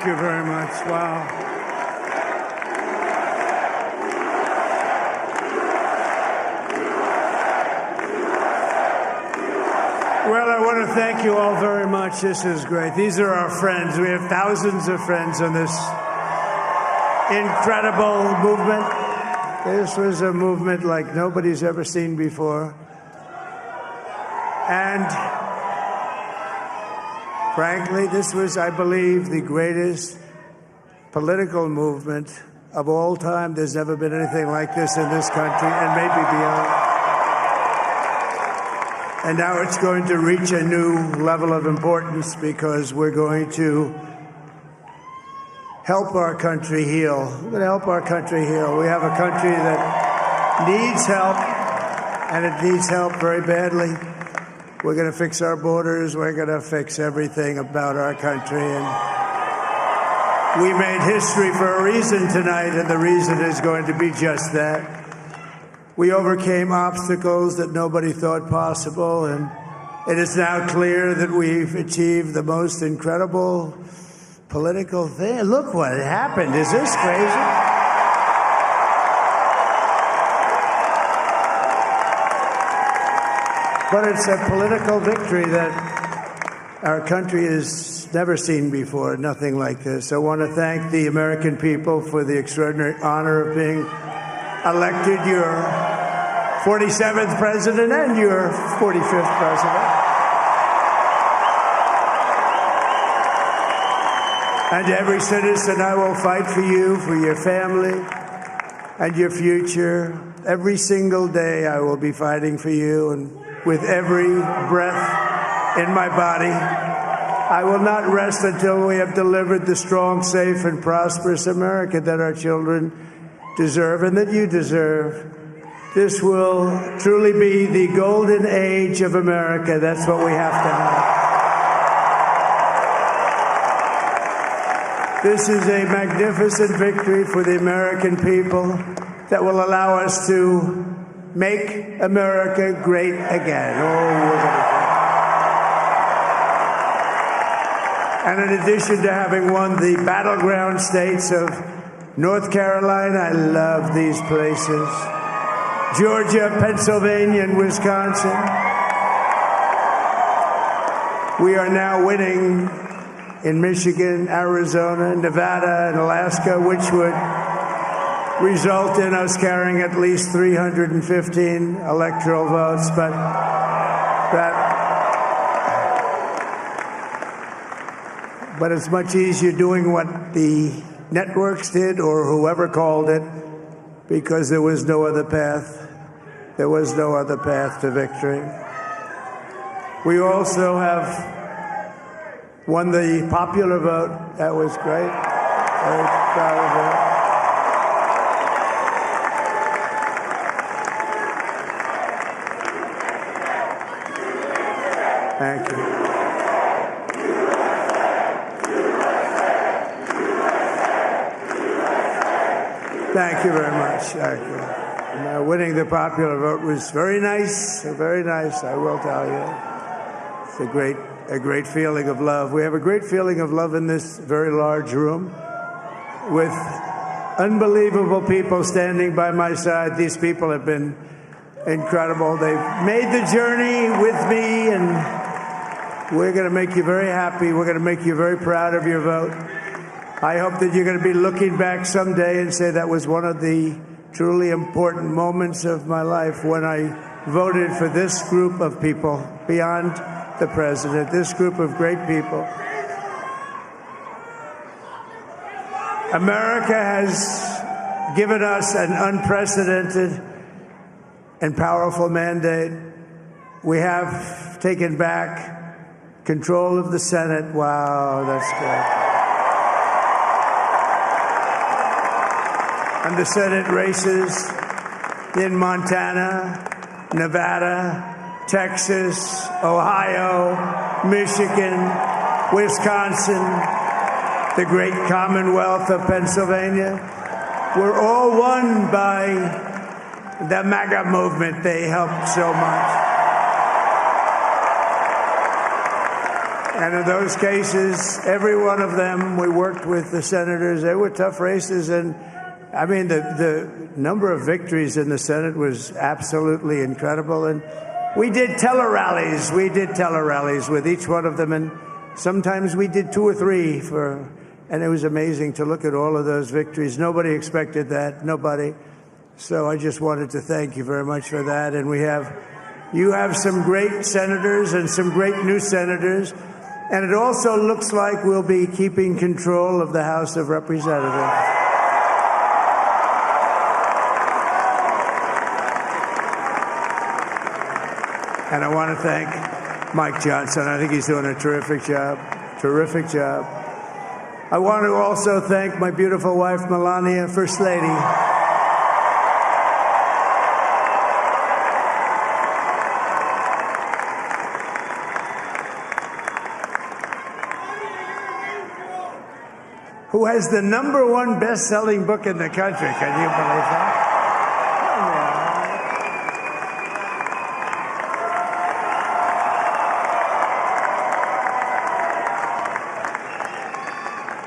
Thank you very much. Wow. Well, I want to thank you all very much. This is great. These are our friends. We have thousands of friends on this incredible movement. This was a movement like nobody's ever seen before. And frankly, this was, I believe, the greatest political movement of all time. There's never been anything like this in this country, and maybe beyond. And now it's going to reach a new level of importance because we're going to help our country heal. We're going to help our country heal. We have a country that needs help, and it needs help very badly. We're going to fix our borders. We're going to fix everything about our country. And we made history for a reason tonight, and the reason is going to be just that. We overcame obstacles that nobody thought possible, and it is now clear that we've achieved the most incredible political thing. Look what happened. Is this crazy? But it's a political victory that our country has never seen before, nothing like this. I want to thank the American people for the extraordinary honor of being elected your 47th president and your 45th president. And every citizen, I will fight for you, for your family, and your future. Every single day I will be fighting for you, and with every breath in my body, I will not rest until we have delivered the strong, safe, and prosperous America that our children deserve and that you deserve. This will truly be the golden age of America. That's what we have to have. This is a magnificent victory for the American people that will allow us to make America great again. And in addition to having won the battleground states of North Carolina, I love these places, Georgia, Pennsylvania, and Wisconsin, we are now winning in Michigan, Arizona, Nevada, and Alaska, which would result in us carrying at least 315 electoral votes. But it's much easier doing what the networks did or whoever called it, because there was no other path. There was no other path to victory. We also have won the popular vote. That was great. Very proud of that. Thank you. Thank you very much. Thank you. And, winning the popular vote was very nice, I will tell you. It's a great feeling of love. We have a great feeling of love in this very large room with unbelievable people standing by my side. These people have been incredible. They've made the journey with me, and we're going to make you very happy. We're going to make you very proud of your vote. I hope that you're going to be looking back someday and say that was one of the truly important moments of my life when I voted for this group of people beyond the president, this group of great people. America has given us an unprecedented and powerful mandate. We have taken back control of the Senate. Wow, that's good. And the Senate races in Montana, Nevada, Texas, Ohio, Michigan, Wisconsin, the great Commonwealth of Pennsylvania, were all won by the MAGA movement. They helped so much. And in those cases, every one of them, we worked with the senators. They were tough races. And I mean, the number of victories in the Senate was absolutely incredible. And we did tele-rallies. We did tele-rallies with each one of them. And sometimes we did 2 or 3 and it was amazing to look at all of those victories. Nobody expected that, nobody. So I just wanted to thank you very much for that. And you have some great senators and some great new senators. And it also looks like we'll be keeping control of the House of Representatives. And I want to thank Mike Johnson. I think he's doing a terrific job. Terrific job. I want to also thank my beautiful wife, Melania, First Lady. Who has the #1 best-selling book in the country. Can you believe that?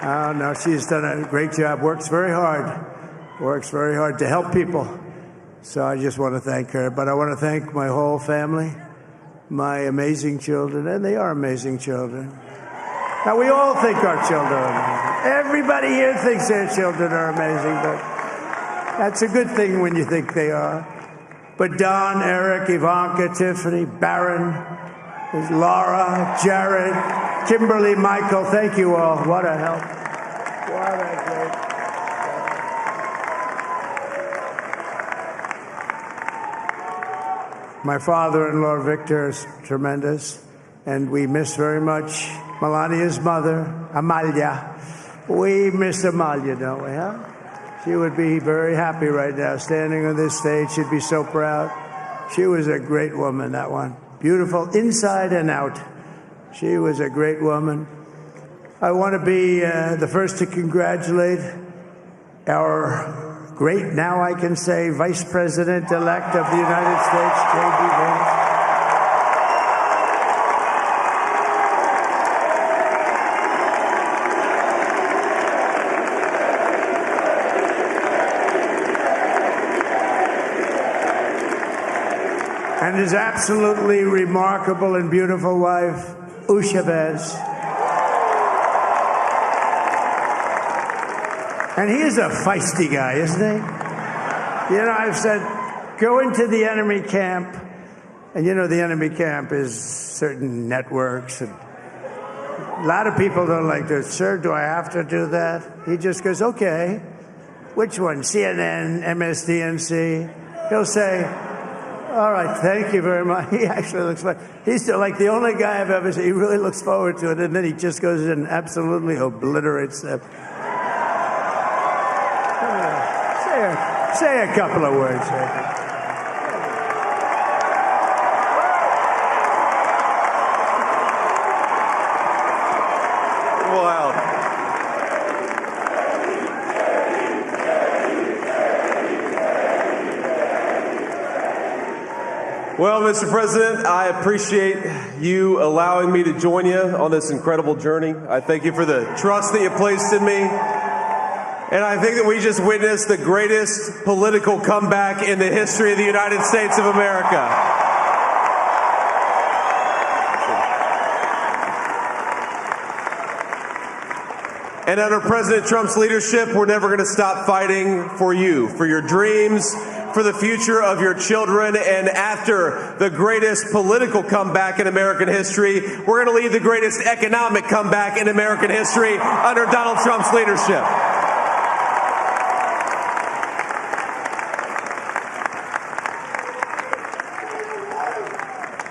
Oh, no, she's done a great job. Works very hard to help people. So I just want to thank her. But I want to thank my whole family, my amazing children, and they are amazing children. Now, we all think our children are amazing. Everybody here thinks their children are amazing, but that's a good thing when you think they are. But Don, Eric, Ivanka, Tiffany, Barron, Laura, Jared, Kimberly, Michael, thank you all. What a help. What a great. My father-in-law, Victor, is tremendous, and we miss very much Melania's mother, Amalia. We miss Amalia, don't we, huh? She would be very happy right now, standing on this stage. She'd be so proud. She was a great woman, that one. Beautiful inside and out. She was a great woman. I want to be the first to congratulate our great, now I can say, Vice President-elect of the United States, J.D. Vance. And his absolutely remarkable and beautiful wife, Usha Vance. And he is a feisty guy, isn't he? You know, I've said, go into the enemy camp. And you know, the enemy camp is certain networks. And a lot of people don't like this. Sir, do I have to do that? He just goes, okay. Which one? CNN, MSDNC? He'll say, all right, thank you very much. He actually looks like, he's like the only guy I've ever seen. He really looks forward to it, and then he just goes in and absolutely obliterates them. Say a couple of words. Wow. Well, Mr. President, I appreciate you allowing me to join you on this incredible journey. I thank you for the trust that you placed in me. And I think that we just witnessed the greatest political comeback in the history of the United States of America. And under President Trump's leadership, we're never going to stop fighting for you, for your dreams, for the future of your children. And after the greatest political comeback in American history, we're going to lead the greatest economic comeback in American history under Donald Trump's leadership.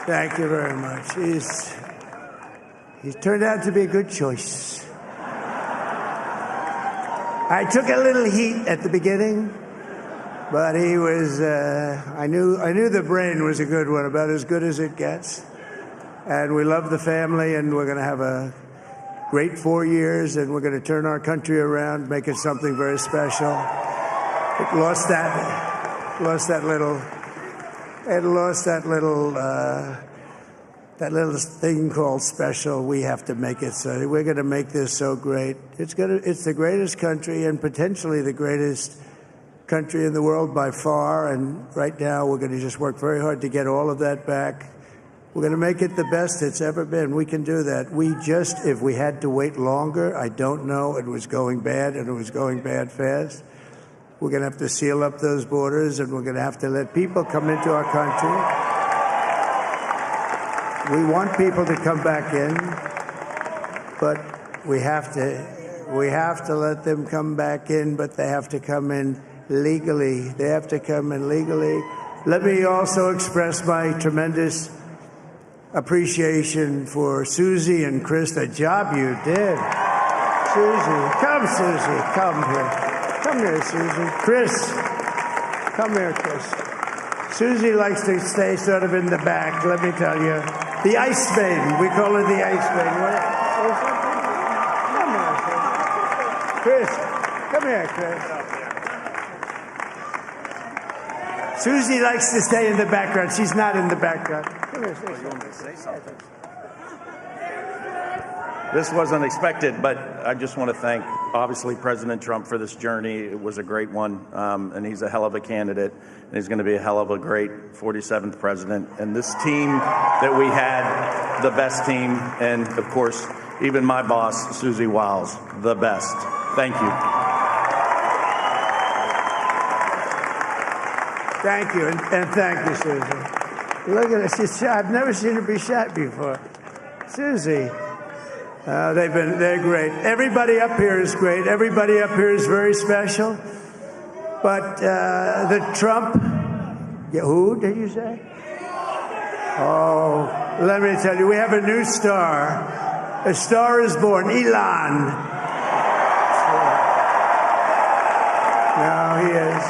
Thank you very much. He's turned out to be a good choice. I took a little heat at the beginning, but he was, I knew the brain was a good one, about as good as it gets. And we love the family, and we're going to have a great 4 years, and we're going to turn our country around, make it something very special. It lost that that little thing called special, we have to make it so. We're going to make this so great. It's the greatest country and potentially the greatest country in the world by far. And right now, we're going to just work very hard to get all of that back. We're going to make it the best it's ever been. We can do that. If we had to wait longer, I don't know. It was going bad, and it was going bad fast. We're going to have to seal up those borders, and we're going to have to let people come into our country. We want people to come back in, but we have to let them come back in, but they have to come in legally. They have to come in legally. Let me also express my tremendous appreciation for Susie and Chris, the job you did. Susie, come here. Come here, Susie. Chris, come here, Chris. Susie likes to stay sort of in the back, let me tell you. The Ice Maiden. We call her the Ice Maiden. Come here, Chris. Come here, Chris. Susie likes to stay in the background. She's not in the background. Come here, say something. This wasn't expected, but I just want to thank, obviously, President Trump for this journey. It was a great one, and he's a hell of a candidate, and he's going to be a hell of a great 47th president. And this team that we had, the best team, and, of course, even my boss, Susie Wiles, the best. Thank you. Thank you, and thank you, Susie. Look at her. She's shy. I've never seen her be shy before. Susie. They're great. Everybody up here is great. Everybody up here is very special. But the Trump, who did you say? Oh, let me tell you, we have a new star. A star is born, Elon. Now he is.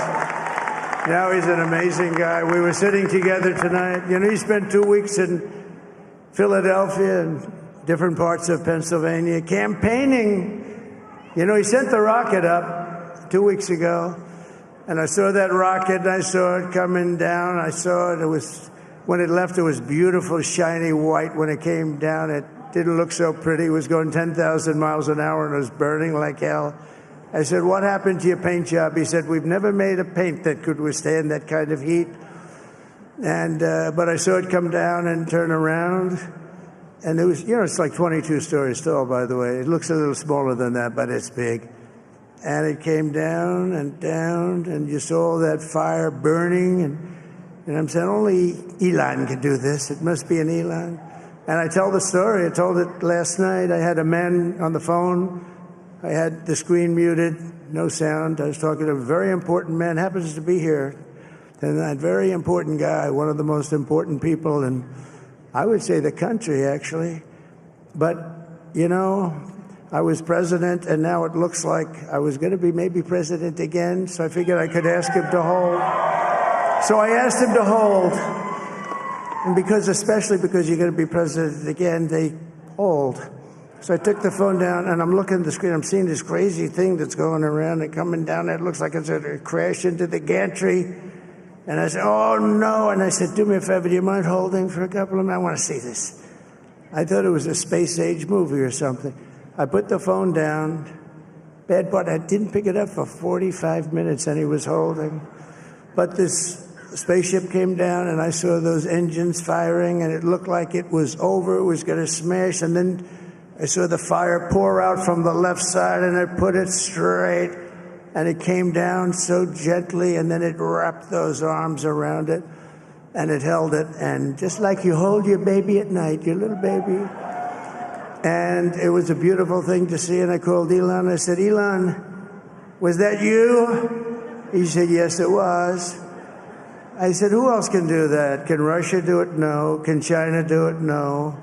Now he's an amazing guy. We were sitting together tonight. You know, he spent 2 weeks in Philadelphia and different parts of Pennsylvania, campaigning. You know, he sent the rocket up 2 weeks ago, and I saw that rocket, and I saw it coming down. I saw it. When it left, it was beautiful, shiny white. When it came down, it didn't look so pretty. It was going 10,000 miles an hour, and it was burning like hell. I said, what happened to your paint job? He said, we've never made a paint that could withstand that kind of heat. And but I saw it come down and turn around. And it was, you know, it's like 22 stories tall, by the way. It looks a little smaller than that, but it's big. And it came down, and you saw that fire burning. And I'm saying, only Elon can do this. It must be an Elon. And I tell the story. I told it last night. I had a man on the phone. I had the screen muted, no sound. I was talking to a very important man, happens to be here. And that very important guy, one of the most important people in, I would say, the country, actually. But, you know, I was president, and now it looks like I was going to be maybe president again, so I figured I could ask him to hold. So I asked him to hold. And especially because you're going to be president again, they hold. So I took the phone down, and I'm looking at the screen. I'm seeing this crazy thing that's going around and coming down. It looks like it's going to crash into the gantry. And I said, oh, no. And I said, do me a favor, do you mind holding for a couple of minutes? I want to see this. I thought it was a space-age movie or something. I put the phone down. Bad part, I didn't pick it up for 45 minutes, and he was holding. But this spaceship came down, and I saw those engines firing, and it looked like it was over. It was going to smash. And then I saw the fire pour out from the left side, and I put it straight. And it came down so gently, and then it wrapped those arms around it, and it held it. And just like you hold your baby at night, your little baby. And it was a beautiful thing to see. And I called Elon. I said, Elon, was that you? He said, yes, it was. I said, who else can do that? Can Russia do it? No. Can China do it? No.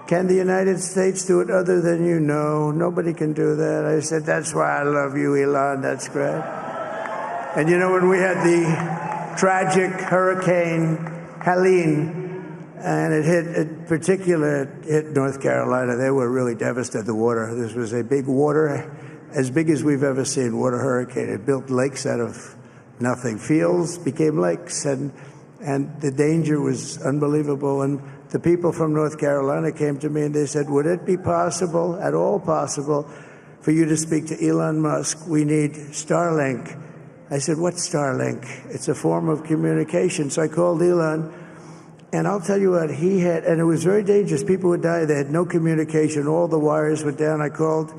Can the United States do it other than you? No, nobody can do that. I said, that's why I love you, Elon. That's great. And you know, when we had the tragic Hurricane Helene, and it hit North Carolina, they were really devastated, the water. This was a big water, as big as we've ever seen, water hurricane. It built lakes out of nothing. Fields became lakes, and the danger was unbelievable. And the people from North Carolina came to me and they said, would it be possible, at all possible, for you to speak to Elon Musk? We need Starlink. I said, what's Starlink? It's a form of communication. So I called Elon, and I'll tell you what, he had, and it was very dangerous. People would die. They had no communication. All the wires were down. I called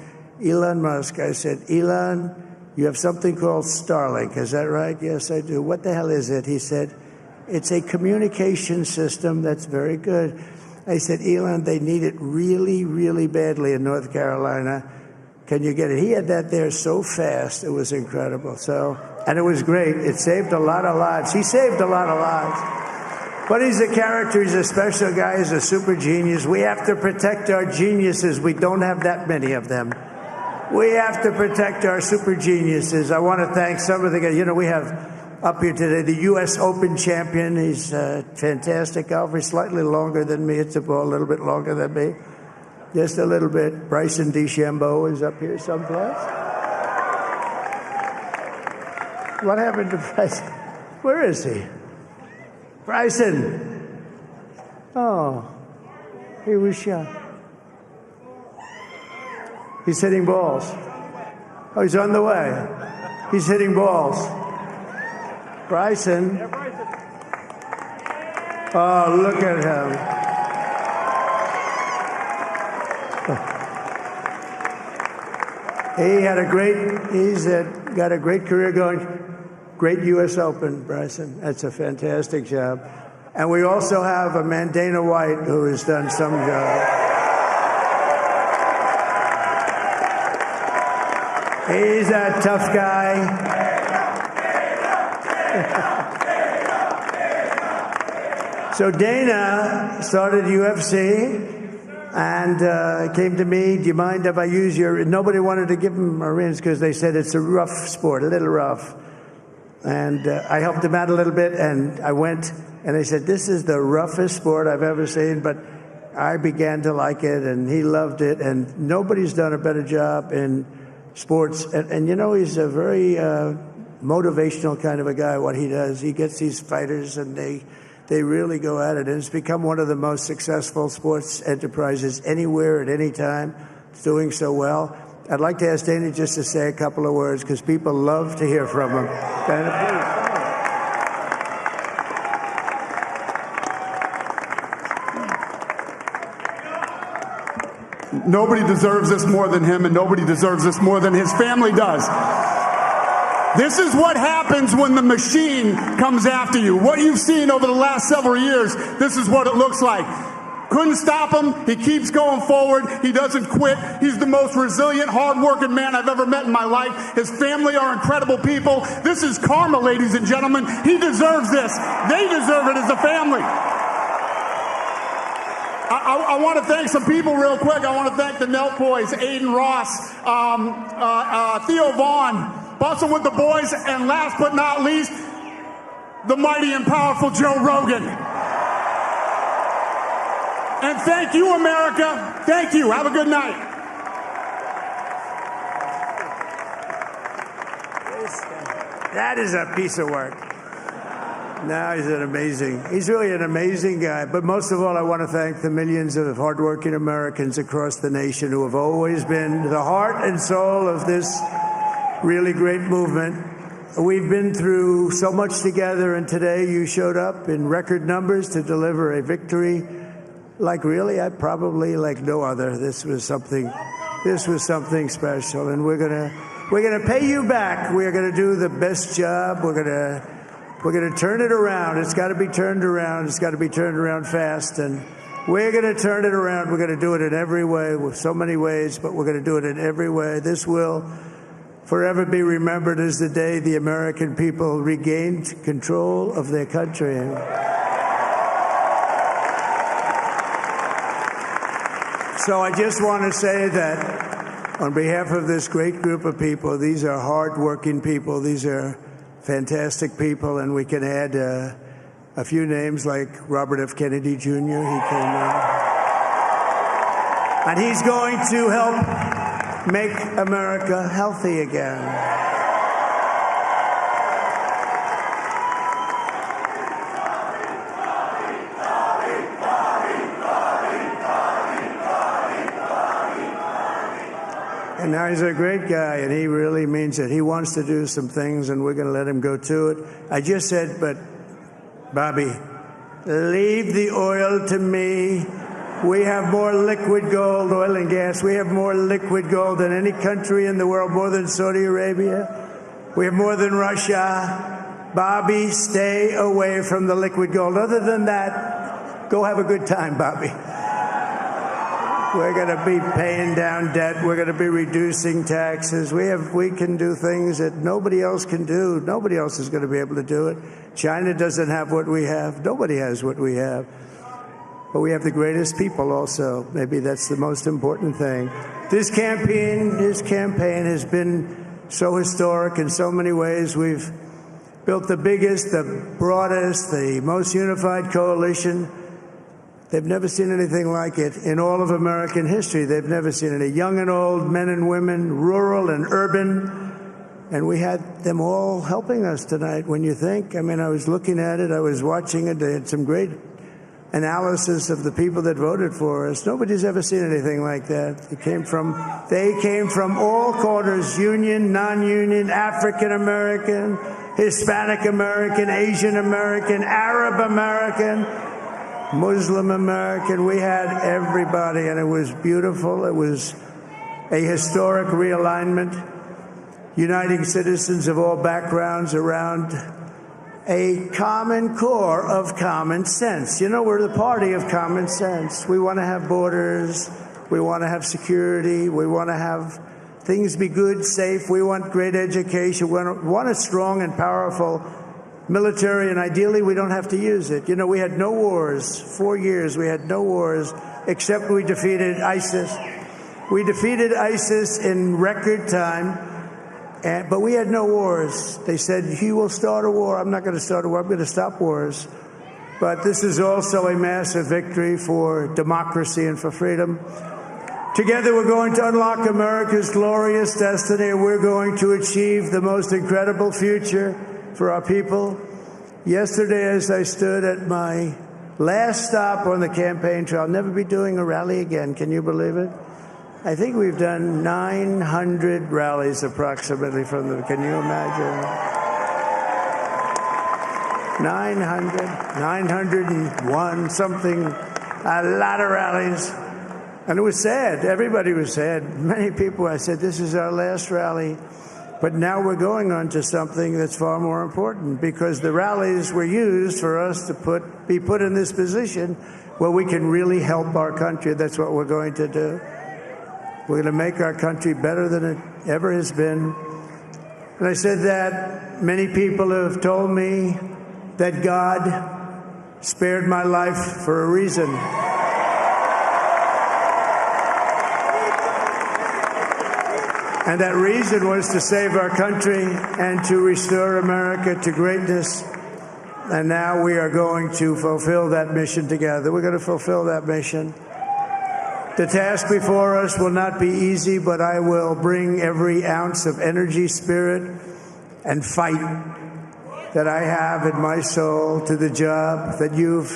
Elon Musk. I said, Elon, you have something called Starlink. Is that right? Yes, I do. What the hell is it? He said, it's a communication system that's very good. I said, Elon, they need it really, really badly in North Carolina. Can you get it? He had that there so fast. It was incredible. So, and it was great. It saved a lot of lives. He saved a lot of lives. But he's a character. He's a special guy. He's a super genius. We have to protect our geniuses. We don't have that many of them. We have to protect our super geniuses. I want to thank some of the guys. You know, we have up here today the U.S. Open champion. He's fantastic golfer. He's slightly longer than me. It's a little bit longer than me. Just a little bit. Bryson DeChambeau is up here someplace. What happened to Bryson? Where is he? Bryson. Oh, he was shot. He's hitting balls. Oh, he's on the way. He's hitting balls. Bryson. Oh, look at him. He's got a great career going. Great U.S. Open, Bryson. That's a fantastic job. And we also have a man, Dana White, who has done some job. He's a tough guy. So Dana started UFC. And came to me, do you mind if I use your... Nobody wanted to give him Marines because they said it's a rough sport, a little rough. And I helped him out a little bit, and I went, and they said, this is the roughest sport I've ever seen, but I began to like it, and he loved it, and nobody's done a better job in sports. And you know, he's a very motivational kind of a guy, what he does. He gets these fighters, and they really go at it. And it's become one of the most successful sports enterprises anywhere at any time. It's doing so well. I'd like to ask Dana just to say a couple of words because people love to hear from him. Dana, please. Nobody deserves this more than him, and nobody deserves this more than his family does. This is what happens when the machine comes after you. What you've seen over the last several years, this is what it looks like. Couldn't stop him. He keeps going forward. He doesn't quit. He's the most resilient, hard-working man I've ever met in my life. His family are incredible people. This is karma, ladies and gentlemen. He deserves this. They deserve it as a family. I want to thank some people real quick. I want to thank the Nelk Boys, Aiden Ross, Theo Vaughn, Bustin' with the Boys, and last but not least, the mighty and powerful Joe Rogan. And thank you, America. Thank you. Have a good night. That is a piece of work. No, he's really an amazing guy. But most of all, I want to thank the millions of hardworking Americans across the nation who have always been the heart and soul of this really great movement. We've been through so much together, and today you showed up in record numbers to deliver a victory like like no other. This was something special, and we're gonna pay you back. We're gonna do the best job. We're gonna turn it around. It's got to be turned around. It's got to be turned around fast, and we're gonna turn it around. We're gonna do it in every way, with so many ways, but we're gonna do it in every way. This will forever be remembered as the day the American people regained control of their country. So I just want to say that on behalf of this great group of people, these are hard-working people. These are fantastic people, and we can add a few names like Robert F. Kennedy Jr. He came in. And he's going to help make America healthy again. And now he's a great guy, and he really means it. He wants to do some things, and we're going to let him go to it. I just said, but Bobby, leave the oil to me. We have more liquid gold, oil and gas. We have more liquid gold than any country in the world, more than Saudi Arabia. We have more than Russia. Bobby, stay away from the liquid gold. Other than that, go have a good time, Bobby. We're going to be paying down debt. We're going to be reducing taxes. We can do things that nobody else can do. Nobody else is going to be able to do it. China doesn't have what we have. Nobody has what we have. But we have the greatest people also. Maybe that's the most important thing. This campaign has been so historic in so many ways. We've built the biggest, the broadest, the most unified coalition. They've never seen anything like it in all of American history. They've never seen it. Young and old, men and women, rural and urban. And we had them all helping us tonight. When you think, I mean, I was looking at it, I was watching it. They had some great analysis of the people that voted for us. Nobody's ever seen anything like that. They came from all quarters, union, non-union, African American, Hispanic American, Asian American, Arab American, Muslim American. We had everybody, and it was beautiful. It was a historic realignment, uniting citizens of all backgrounds around a common core of common sense. You know, we're the party of common sense. We want to have borders. We want to have security. We want to have things be good, safe. We want great education. We want a strong and powerful military, and ideally we don't have to use it. You know, we had no wars. 4 years we had no wars, except we defeated ISIS. We defeated ISIS in record time. But we had no wars. They said, he will start a war. I'm not going to start a war. I'm going to stop wars. But this is also a massive victory for democracy and for freedom. Together, we're going to unlock America's glorious destiny, and we're going to achieve the most incredible future for our people. Yesterday, as I stood at my last stop on the campaign trail, I'll never be doing a rally again. Can you believe it? I think we've done 900 rallies approximately from them. Can you imagine? 901 something, a lot of rallies. And it was sad. Everybody was sad. Many people, I said, this is our last rally. But now we're going on to something that's far more important, because the rallies were used for us to be put in this position where we can really help our country. That's what we're going to do. We're going to make our country better than it ever has been. And I said that many people have told me that God spared my life for a reason. And that reason was to save our country and to restore America to greatness. And now we are going to fulfill that mission together. We're going to fulfill that mission. The task before us will not be easy, but I will bring every ounce of energy, spirit, and fight that I have in my soul to the job that you've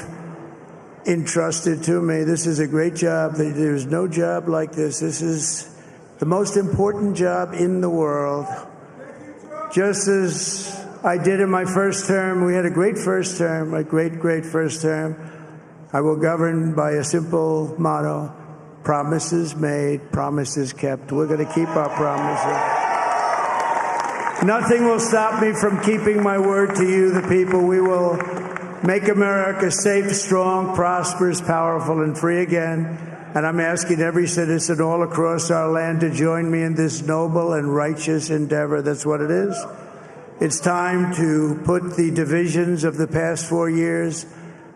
entrusted to me. This is a great job. There's no job like this. This is the most important job in the world. Just as I did in my first term, we had a great first term, a great first term. I will govern by a simple motto: promises made, promises kept. We're going to keep our promises. Nothing will stop me from keeping my word to you, the people. We will make America safe, strong, prosperous, powerful, and free again. And I'm asking every citizen all across our land to join me in this noble and righteous endeavor. That's what it is. It's time to put the divisions of the past 4 years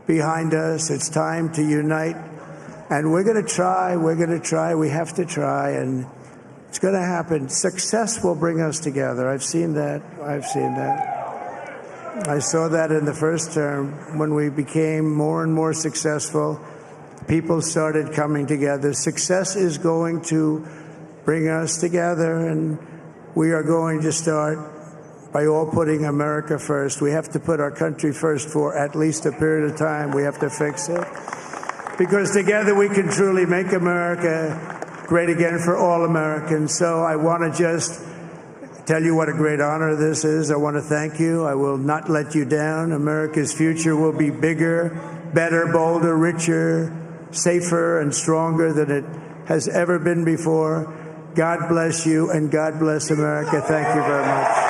behind us. It's time to unite. And we're going to try, we have to try, and it's going to happen. Success will bring us together. I've seen that. I saw that in the first term. When we became more and more successful, people started coming together. Success is going to bring us together, and we are going to start by all putting America first. We have to put our country first for at least a period of time. We have to fix it. Because together we can truly make America great again for all Americans. So I want to just tell you what a great honor this is. I want to thank you. I will not let you down. America's future will be bigger, better, bolder, richer, safer, and stronger than it has ever been before. God bless you, and God bless America. Thank you very much.